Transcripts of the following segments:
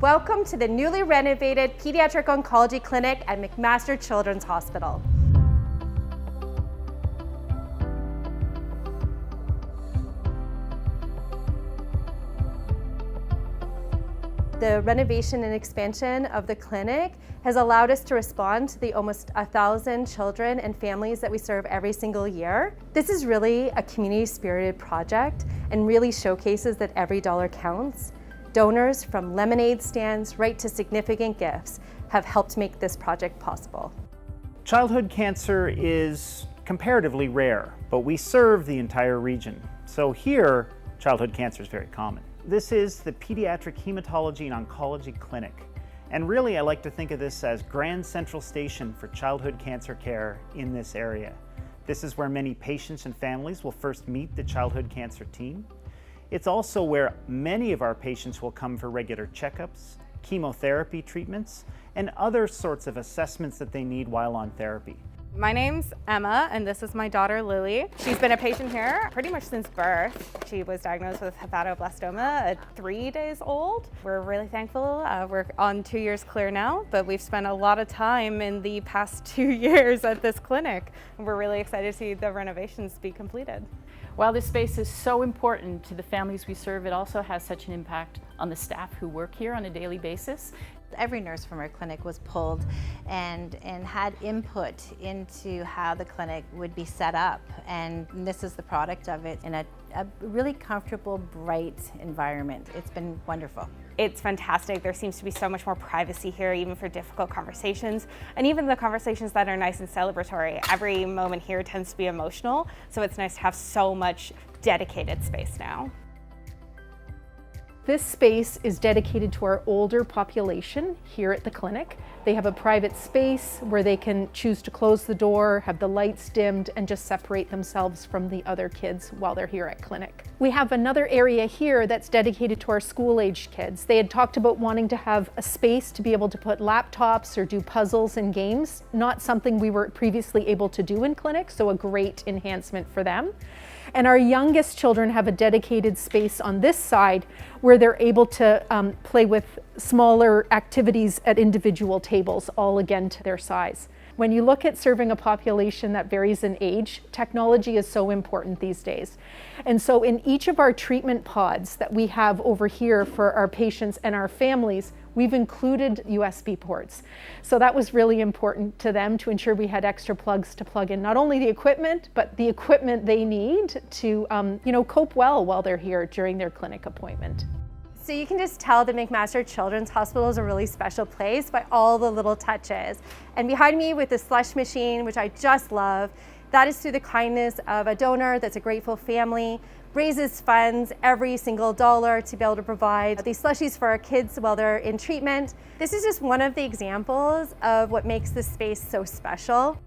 Welcome to the newly renovated Pediatric Oncology Clinic at McMaster Children's Hospital. The renovation and expansion of the clinic has allowed us to respond to the almost 1,000 children and families that we serve every single year. This is really a community-spirited project and really showcases that every dollar counts. Donors from lemonade stands right to significant gifts have helped make this project possible. Childhood cancer is comparatively rare, but we serve the entire region. So here, childhood cancer is very common. This is the Pediatric Hematology and Oncology Clinic. And really, I like to think of this as Grand Central Station for childhood cancer care in this area. This is where many patients and families will first meet the childhood cancer team. It's also where many of our patients will come for regular checkups, chemotherapy treatments, and other sorts of assessments that they need while on therapy. My name's Emma, and this is my daughter, Lily. She's been a patient here pretty much since birth. She was diagnosed with hepatoblastoma at 3 days old. We're really thankful. We're on 2 years clear now, but we've spent a lot of time in the past 2 years at this clinic. And we're really excited to see the renovations be completed. While this space is so important to the families we serve, it also has such an impact on the staff who work here on a daily basis. Every nurse from our clinic was pulled and had input into how the clinic would be set up, and this is the product of it in a really comfortable, bright environment. It's been wonderful. It's fantastic. There seems to be so much more privacy here, even for difficult conversations, and even the conversations that are nice and celebratory. Every moment here tends to be emotional, so it's nice to have so much dedicated space now. This space is dedicated to our older population here at the clinic. They have a private space where they can choose to close the door, have the lights dimmed, and just separate themselves from the other kids while they're here at clinic. We have another area here that's dedicated to our school-aged kids. They had talked about wanting to have a space to be able to put laptops or do puzzles and games, not something we were previously able to do in clinic, so a great enhancement for them. And our youngest children have a dedicated space on this side where they're able to play with smaller activities at individual tables, all again to their size. When you look at serving a population that varies in age, technology is so important these days. And so in each of our treatment pods that we have over here for our patients and our families, we've included USB ports. So that was really important to them to ensure we had extra plugs to plug in not only the equipment, but the equipment they need to cope well while they're here during their clinic appointment. So you can just tell that McMaster Children's Hospital is a really special place by all the little touches. And behind me with the slush machine, which I just love, that is through the kindness of a donor that's a grateful family, raises funds every single dollar to be able to provide these slushies for our kids while they're in treatment. This is just one of the examples of what makes this space so special.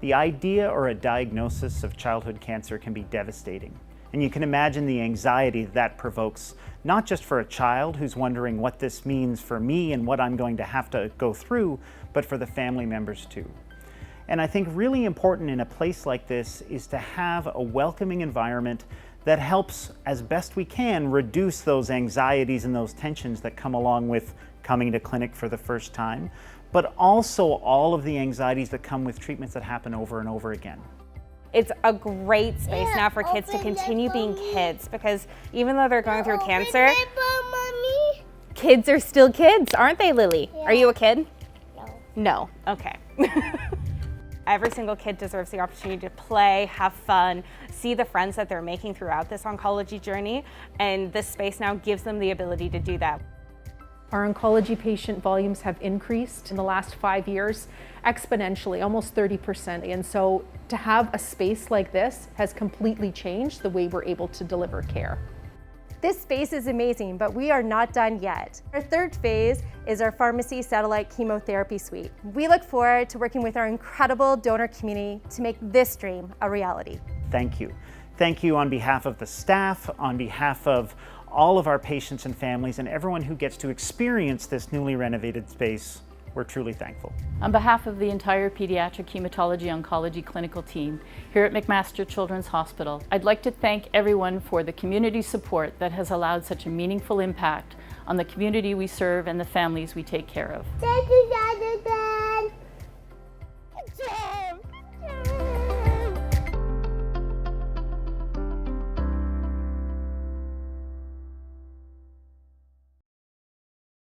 The idea or a diagnosis of childhood cancer can be devastating. And you can imagine the anxiety that provokes, not just for a child who's wondering what this means for me and what I'm going to have to go through, but for the family members too. And I think really important in a place like this is to have a welcoming environment that helps, as best we can, reduce those anxieties and those tensions that come along with coming to clinic for the first time, but also all of the anxieties that come with treatments that happen over and over again. It's a great space now for kids to continue being kids, because even though they're going through cancer, kids are still kids, aren't they, Lily? Yeah. Are you a kid? No. No, okay. Every single kid deserves the opportunity to play, have fun, see the friends that they're making throughout this oncology journey, and this space now gives them the ability to do that. Our oncology patient volumes have increased in the last 5 years exponentially, almost 30%. And so to have a space like this has completely changed the way we're able to deliver care. This space is amazing, but we are not done yet. Our third phase is our pharmacy satellite chemotherapy suite. We look forward to working with our incredible donor community to make this dream a reality. Thank you. Thank you on behalf of the staff, on behalf of all of our patients and families, and everyone who gets to experience this newly renovated space. We're truly thankful. On behalf of the entire Pediatric Hematology Oncology clinical team here at McMaster Children's Hospital, I'd like to thank everyone for the community support that has allowed such a meaningful impact on the community we serve and the families we take care of.